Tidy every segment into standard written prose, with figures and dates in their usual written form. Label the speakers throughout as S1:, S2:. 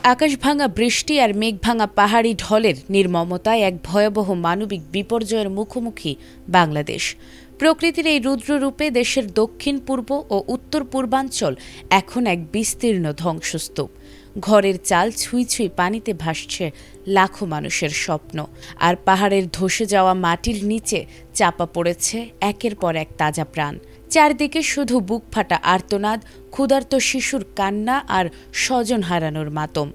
S1: আকাশভাঙা বৃষ্টি আর মেঘভাঙা পাহাড়ি ঢলের নির্মমতায় এক ভয়াবহ মানবিক বিপর্যয়ের মুখোমুখি বাংলাদেশ। প্রকৃতির এই রুদ্ররূপে দেশের দক্ষিণ পূর্ব ও উত্তর পূর্বাঞ্চল এখন এক বিস্তীর্ণ ধ্বংসস্তূপ। ঘরের চাল ছুঁই ছুঁই পানিতে ভাসছে লাখো মানুষের স্বপ্ন, আর পাহাড়ের ধসে যাওয়া মাটির নিচে চাপা পড়েছে একের পর এক তাজা প্রাণ। চারদিকে শুধু বুক ফাটা আর্তনাদ, ক্ষুধার্ত শিশুর কান্না আর স্বজন হারানোর মাতম।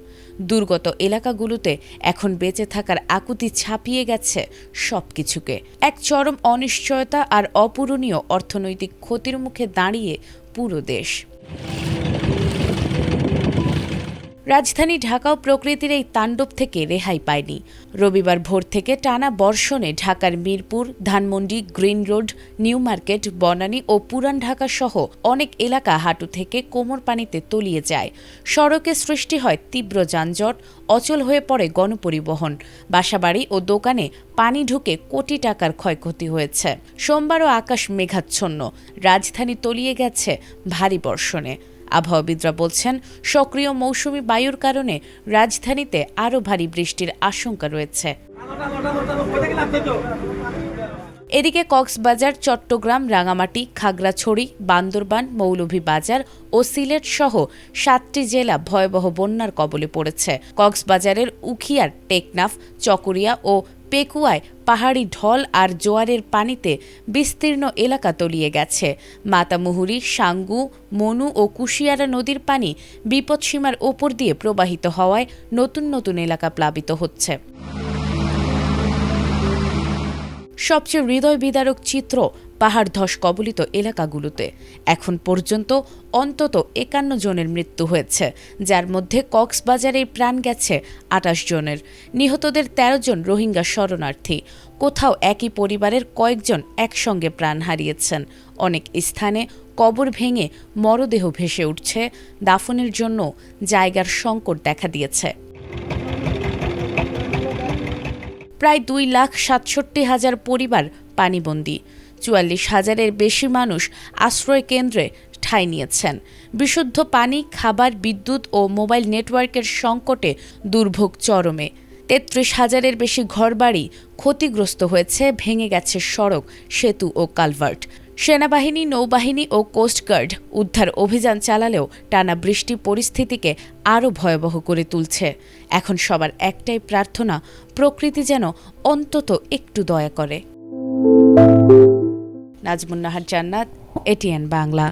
S1: দুর্গত এলাকাগুলোতে এখন বেঁচে থাকার আকুতি ছাপিয়ে গেছে সবকিছুকে। এক চরম অনিশ্চয়তা আর অপূরণীয় অর্থনৈতিক ক্ষতির মুখে দাঁড়িয়ে পুরো দেশ। রাজধানী ঢাকাও প্রকৃতির এই তাণ্ডব থেকে রেহাই পায়নি। রবিবার ভোর থেকে টানা বর্ষণে ঢাকার Mirpur, Dhanmondi, Green Road, New Market, Banani ও পুরান ঢাকা সহ অনেক এলাকা হাঁটু থেকে কোমর পানিতে তলিয়ে যায়। সড়কে সৃষ্টি হয় তীব্র যানজট, অচল হয়ে পড়ে গণপরিবহন, বাসাবাড়ি ও দোকানে পানি ঢুকে কোটি টাকার ক্ষয়ক্ষতি হয়েছে। সোমবারও আকাশ মেঘাচ্ছন্ন, রাজধানী তলিয়ে গেছে ভারী বর্ষণে। আবহাওয়াবিদরা বলছেন, সক্রিয় মৌসুমি বায়ুর কারণে রাজধানীতে আরও ভারী বৃষ্টির আশঙ্কা রয়েছে। এদিকে কক্সবাজার, চট্টগ্রাম, রাঙামাটি, খাগড়াছড়ি, বান্দরবান, মৌলভীবাজার ও সিলেট সহ 7টি জেলা ভয়াবহ বন্যার কবলে পড়েছে। কক্সবাজারের উখিয়ার, টেকনাফ, চকরিয়া ও পেকুয়ায় পাহাড়ি ঢল আর জোয়ারের পানিতে বিস্তীর্ণ এলাকা তলিয়ে গেছে। মাতামুহুরী, সাঙ্গু, মনু ও কুশিয়ারা নদীর পানি বিপদসীমার ওপর দিয়ে প্রবাহিত হওয়ায় নতুন নতুন এলাকা প্লাবিত হচ্ছে। সবচেয়ে হৃদয় বিদারক চিত্র পাহাড় ধস কবলিত এলাকাগুলোতে। এখন পর্যন্ত অন্তত 51 জনের মৃত্যু হয়েছে, যার মধ্যে কক্সবাজারেই প্রাণ গেছে 28 জনের। নিহতদের 13 জন রোহিঙ্গা শরণার্থী। কোথাও একই পরিবারের কয়েকজন একসঙ্গে প্রাণ হারিয়েছেন। অনেক স্থানে কবর ভেঙে মরদেহ ভেসে উঠছে, দাফনের জন্য জায়গার সংকট দেখা দিয়েছে। প্রায় 2,67,000 পরিবার পানিবন্দী, 44,000-এর বেশি মানুষ আশ্রয় কেন্দ্রে ঠাঁই নিয়েছেন। বিশুদ্ধ পানি, খাবার, বিদ্যুৎ ও মোবাইল নেটওয়ার্কের সংকটে দুর্ভোগ চরমে। 33,000-এর বেশি ঘরবাড়ি ক্ষতিগ্রস্ত হয়েছে, ভেঙে গেছে সড়ক, সেতু ও কালভার্ট। সেনাবাহিনী, নৌবাহিনী ও কোস্টগার্ড উদ্ধার অভিযান চালালেও টানা বৃষ্টি পরিস্থিতিকে আরও ভয়াবহ করে তুলছে। এখন সবার একটাই প্রার্থনা, প্রকৃতি যেন অন্তত একটু দয়া করে। নাজমুন নাহার জান্নাত, এটিএন বাংলা।